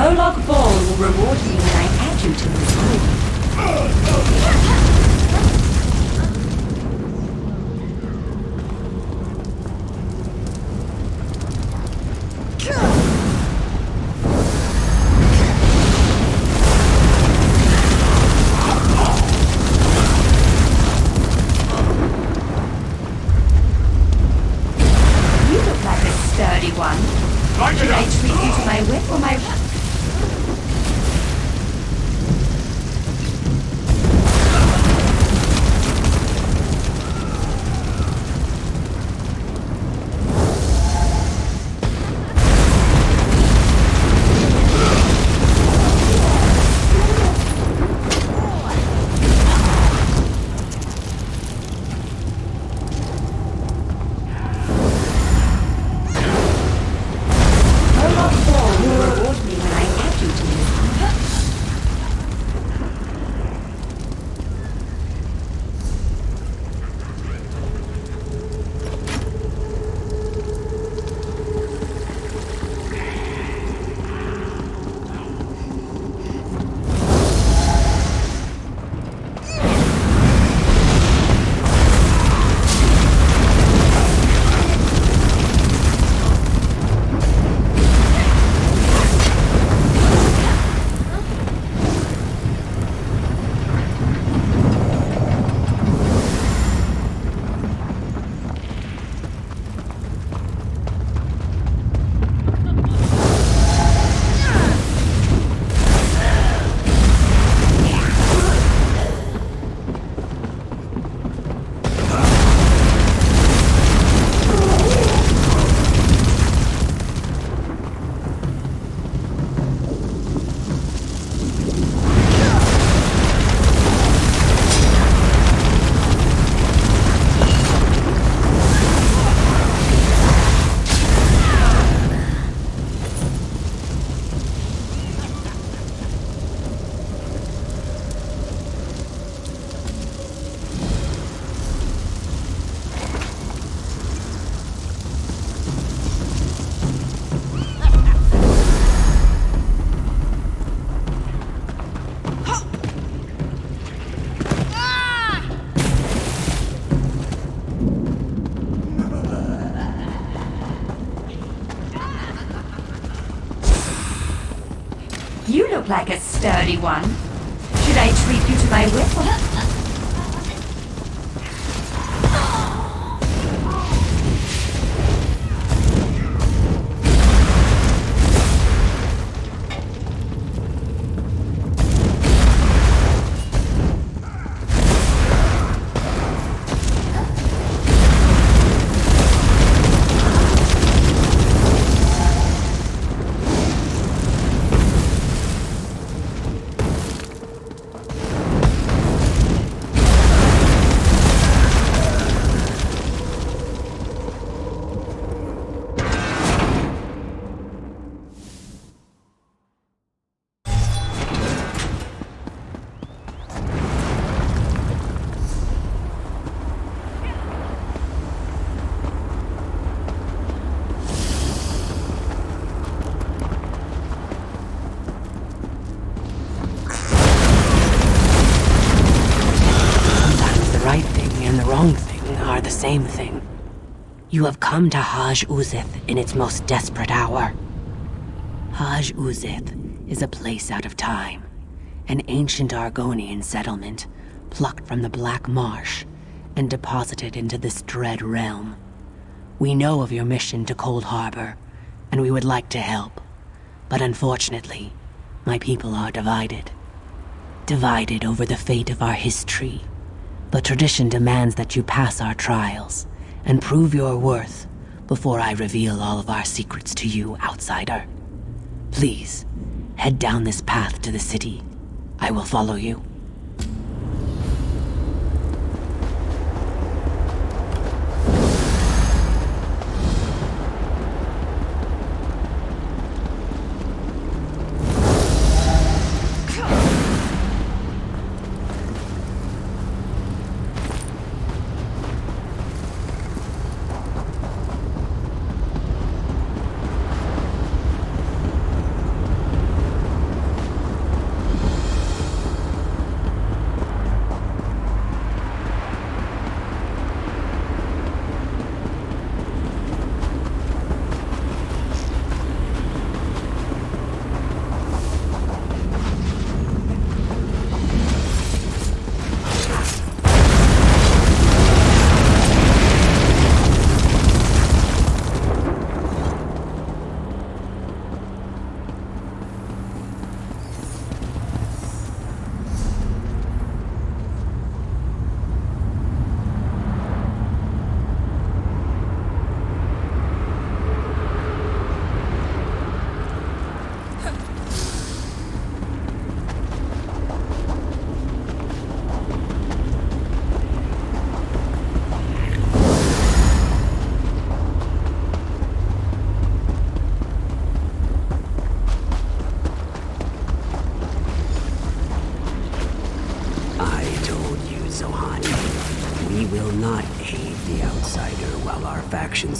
Moloch Ball will reward me when I add you to his group. You look like a sturdy one. Should I treat you to my whip or my... You look like a sturdy one. Should I treat you to my whip or... Same thing. You have come to Haj Uzith in its most desperate hour. Haj Uzith is a place out of time, an ancient Argonian settlement plucked from the Black Marsh and deposited into this dread realm. We know of your mission to Coldharbour, and we would like to help, but unfortunately, my people are divided. Divided over the fate of our history. But tradition demands that you pass our trials and prove your worth before I reveal all of our secrets to you, outsider. Please, head down this path to the city. I will follow you.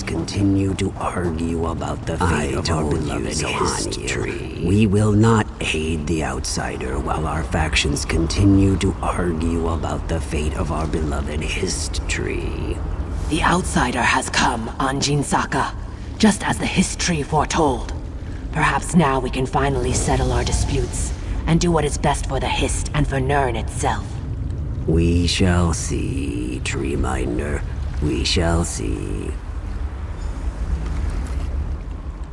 Continue to argue about the fate of our beloved history. We will not aid the outsider while our factions continue to argue about the fate of our beloved history. The outsider has come, Anjin Saka, just as the history foretold. Perhaps now we can finally settle our disputes and do what is best for the Hist and for Nirn itself. We shall see, Treeminder. We shall see.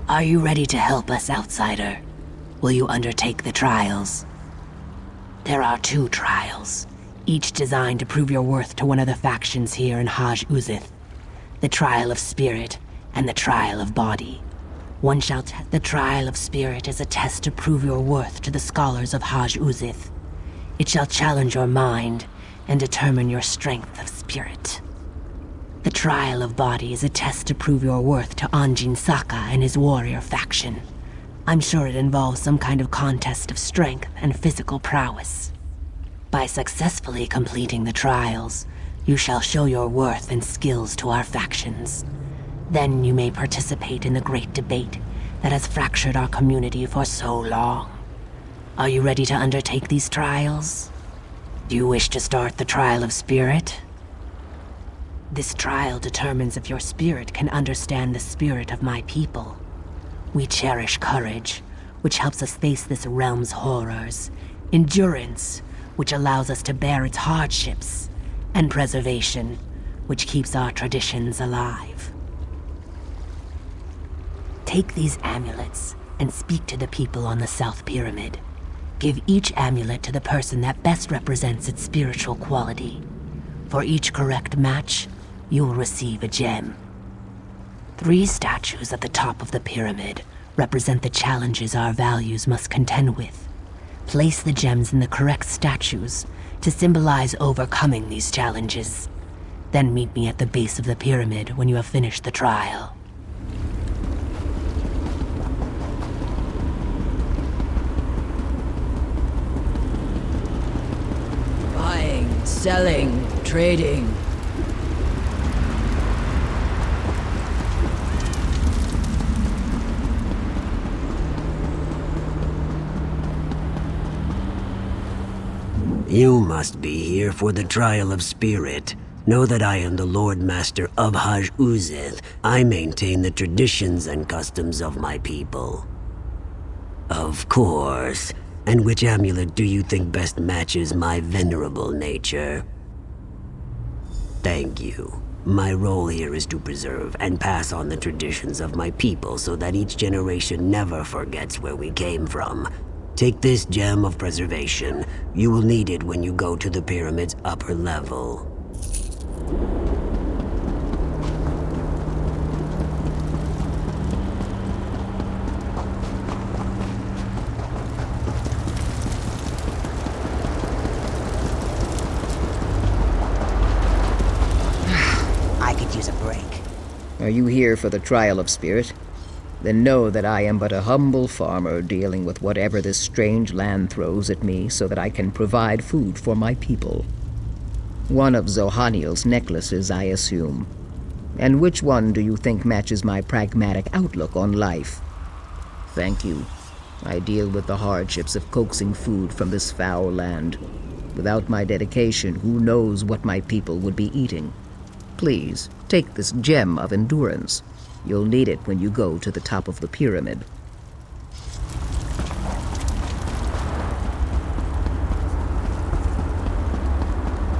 Are you ready to help us, outsider? Will you undertake the trials? There are 2 trials, each designed to prove your worth to one of the factions here in Haj Uzith. The trial of spirit and the trial of body. The trial of spirit is a test to prove your worth to the scholars of Haj Uzith. It shall challenge your mind and determine your strength of spirit. The trial of body is a test to prove your worth to Anjin Saka and his warrior faction. I'm sure it involves some kind of contest of strength and physical prowess. By successfully completing the trials, you shall show your worth and skills to our factions. Then you may participate in the great debate that has fractured our community for so long. Are you ready to undertake these trials? Do you wish to start the trial of spirit? This trial determines if your spirit can understand the spirit of my people. We cherish courage, which helps us face this realm's horrors, endurance, which allows us to bear its hardships, and preservation, which keeps our traditions alive. Take these amulets and speak to the people on the South Pyramid. Give each amulet to the person that best represents its spiritual quality. For each correct match, you will receive a gem. 3 statues at the top of the pyramid represent the challenges our values must contend with. Place the gems in the correct statues to symbolize overcoming these challenges. Then meet me at the base of the pyramid when you have finished the trial. Buying, selling, trading. You must be here for the trial of spirit. Know that I am the Lord Master of Haj Uzith. I maintain the traditions and customs of my people. Of course. And which amulet do you think best matches my venerable nature? Thank you. My role here is to preserve and pass on the traditions of my people so that each generation never forgets where we came from. Take this gem of preservation. You will need it when you go to the pyramid's upper level. I could use a break. Are you here for the trial of spirit? Then know that I am but a humble farmer dealing with whatever this strange land throws at me so that I can provide food for my people. One of Zohaniel's necklaces, I assume. And which one do you think matches my pragmatic outlook on life? Thank you. I deal with the hardships of coaxing food from this foul land. Without my dedication, who knows what my people would be eating? Please, take this gem of endurance. You'll need it when you go to the top of the pyramid.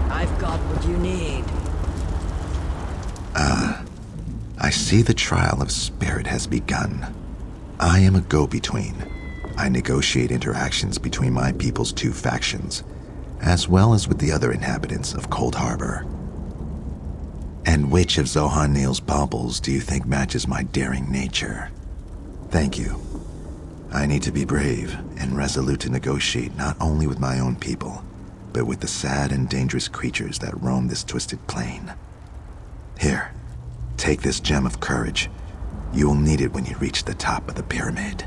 I've got what you need. I see the trial of spirit has begun. I am a go-between. I negotiate interactions between my people's two factions, as well as with the other inhabitants of Coldharbour. And which of Zohaniel's baubles do you think matches my daring nature? Thank you. I need to be brave and resolute to negotiate not only with my own people, but with the sad and dangerous creatures that roam this twisted plain. Here, take this gem of courage. You will need it when you reach the top of the pyramid.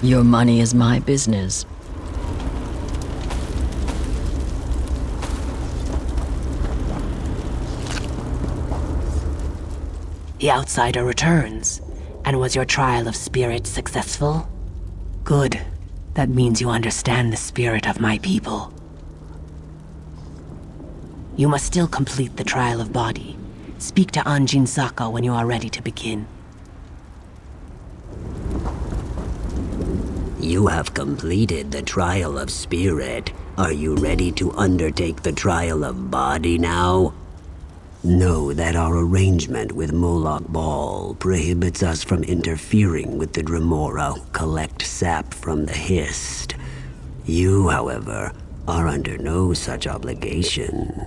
Your money is my business. The outsider returns. And was your trial of spirit successful? Good. That means you understand the spirit of my people. You must still complete the trial of body. Speak to Anjin Saka when you are ready to begin. You have completed the trial of spirit. Are you ready to undertake the trial of body now? Know that our arrangement with Moloch Ball prohibits us from interfering with the Dremora who collect sap from the Hist. You, however, are under no such obligation.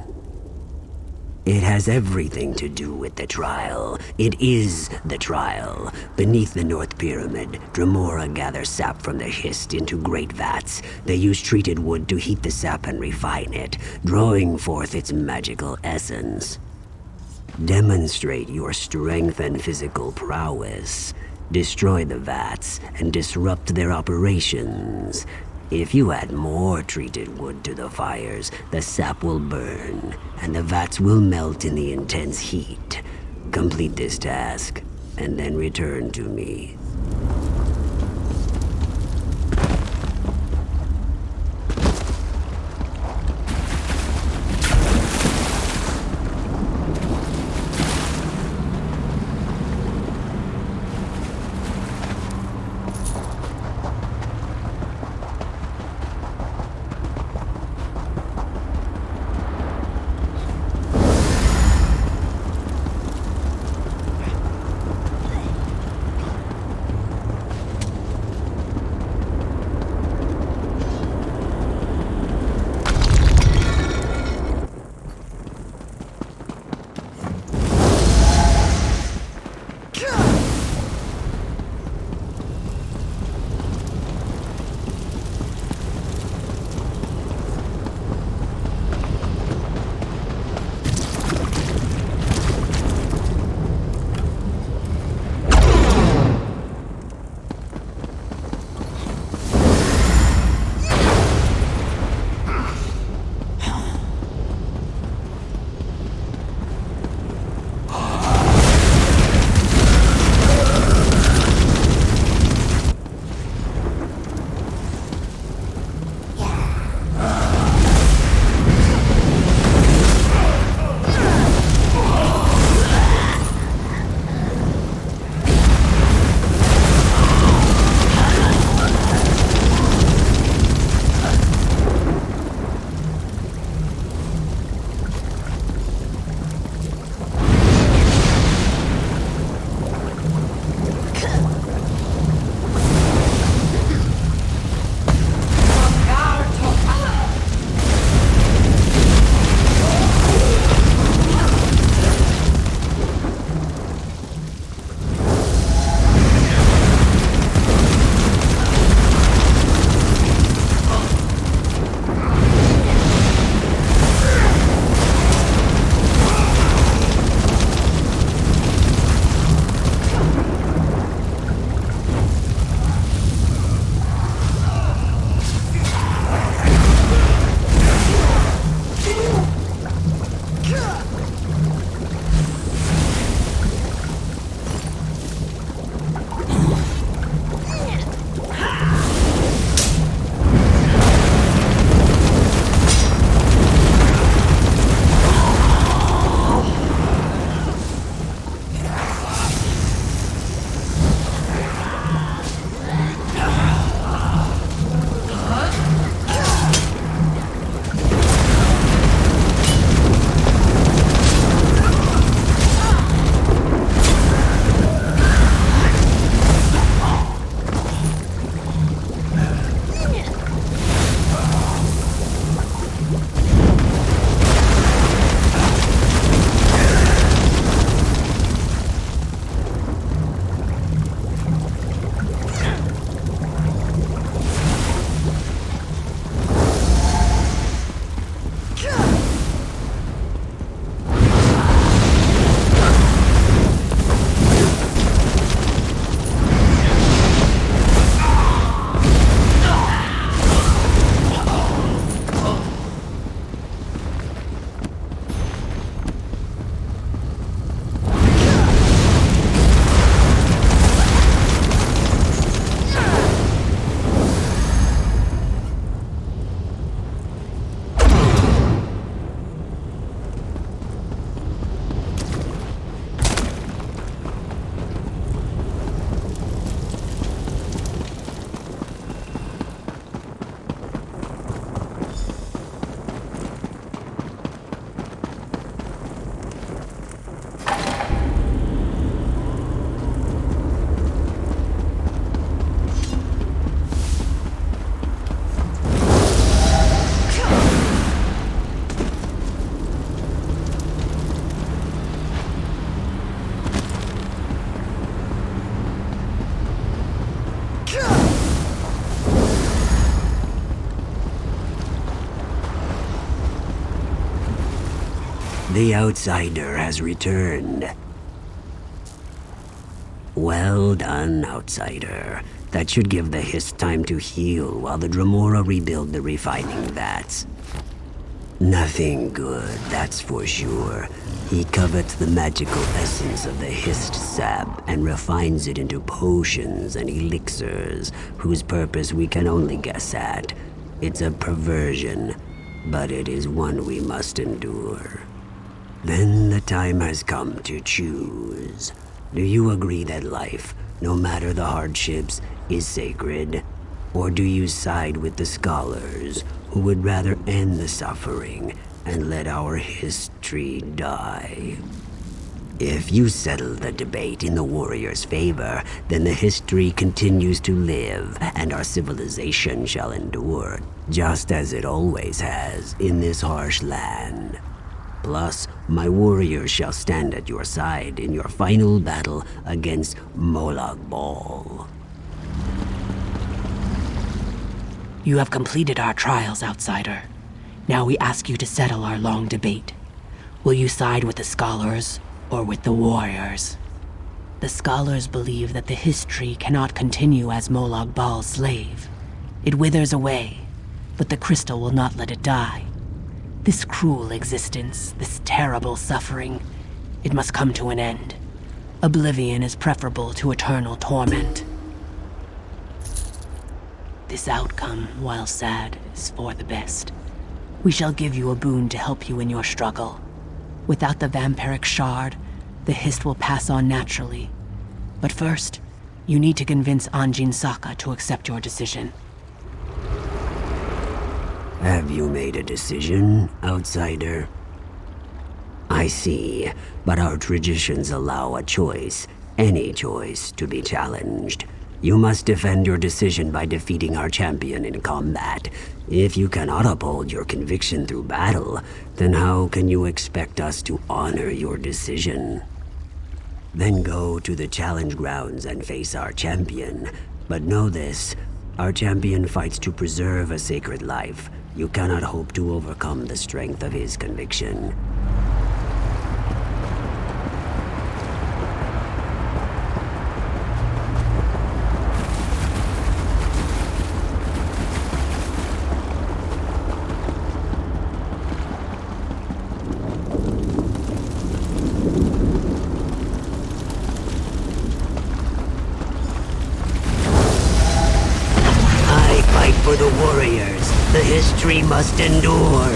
It has everything to do with the trial. It is the trial. Beneath the North Pyramid, Dremora gather sap from the Hist into great vats. They use treated wood to heat the sap and refine it, drawing forth its magical essence. Demonstrate your strength and physical prowess. Destroy the vats and disrupt their operations. If you add more treated wood to the fires, the sap will burn, and the vats will melt in the intense heat. Complete this task, and then return to me. The outsider has returned. Well done, outsider. That should give the Hist time to heal while the Dremora rebuild the refining vats. Nothing good, that's for sure. He covets the magical essence of the Hist sap and refines it into potions and elixirs, whose purpose we can only guess at. It's a perversion, but it is one we must endure. Then the time has come to choose. Do you agree that life, no matter the hardships, is sacred? Or do you side with the scholars, who would rather end the suffering and let our history die? If you settle the debate in the warrior's favor, then the history continues to live, and our civilization shall endure, just as it always has in this harsh land. Plus, my warriors shall stand at your side in your final battle against Molag Bal. You have completed our trials, outsider. Now we ask you to settle our long debate. Will you side with the scholars or with the warriors? The scholars believe that the history cannot continue as Molag Bal's slave. It withers away, but the crystal will not let it die. This cruel existence, this terrible suffering, it must come to an end. Oblivion is preferable to eternal torment. This outcome, while sad, is for the best. We shall give you a boon to help you in your struggle. Without the vampiric shard, the Hist will pass on naturally. But first, you need to convince Anjin Saka to accept your decision. Have you made a decision, outsider? I see, but our traditions allow a choice, any choice, to be challenged. You must defend your decision by defeating our champion in combat. If you cannot uphold your conviction through battle, then how can you expect us to honor your decision? Then go to the challenge grounds and face our champion. But know this, our champion fights to preserve a sacred life. You cannot hope to overcome the strength of his conviction. For the warriors, the history must endure.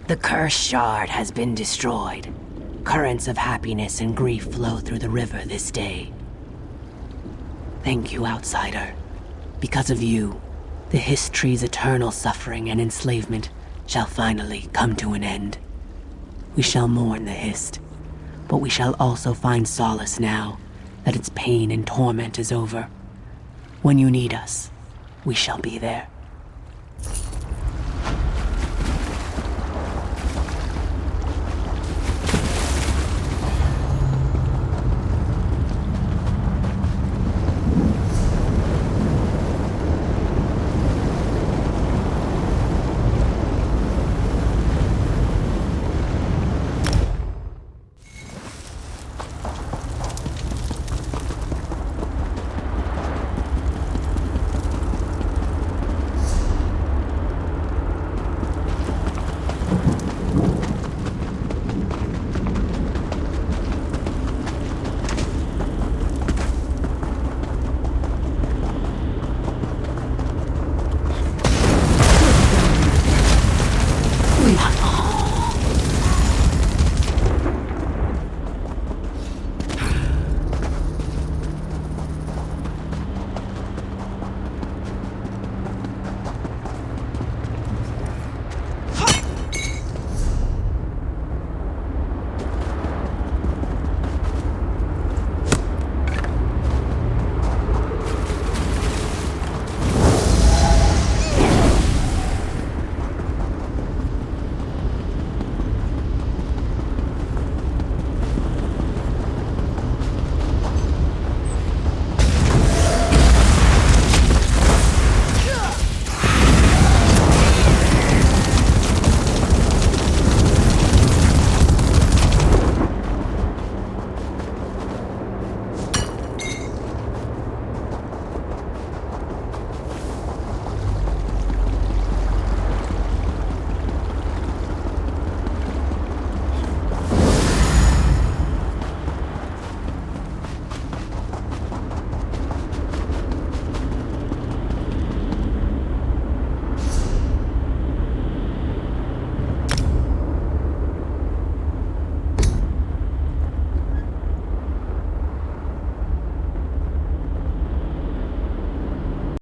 The cursed shard has been destroyed. Currents of happiness and grief flow through the river this day. Thank you, outsider. Because of you, the history's eternal suffering and enslavement shall finally come to an end. We shall mourn the Hist, but we shall also find solace now that its pain and torment is over. When you need us, we shall be there.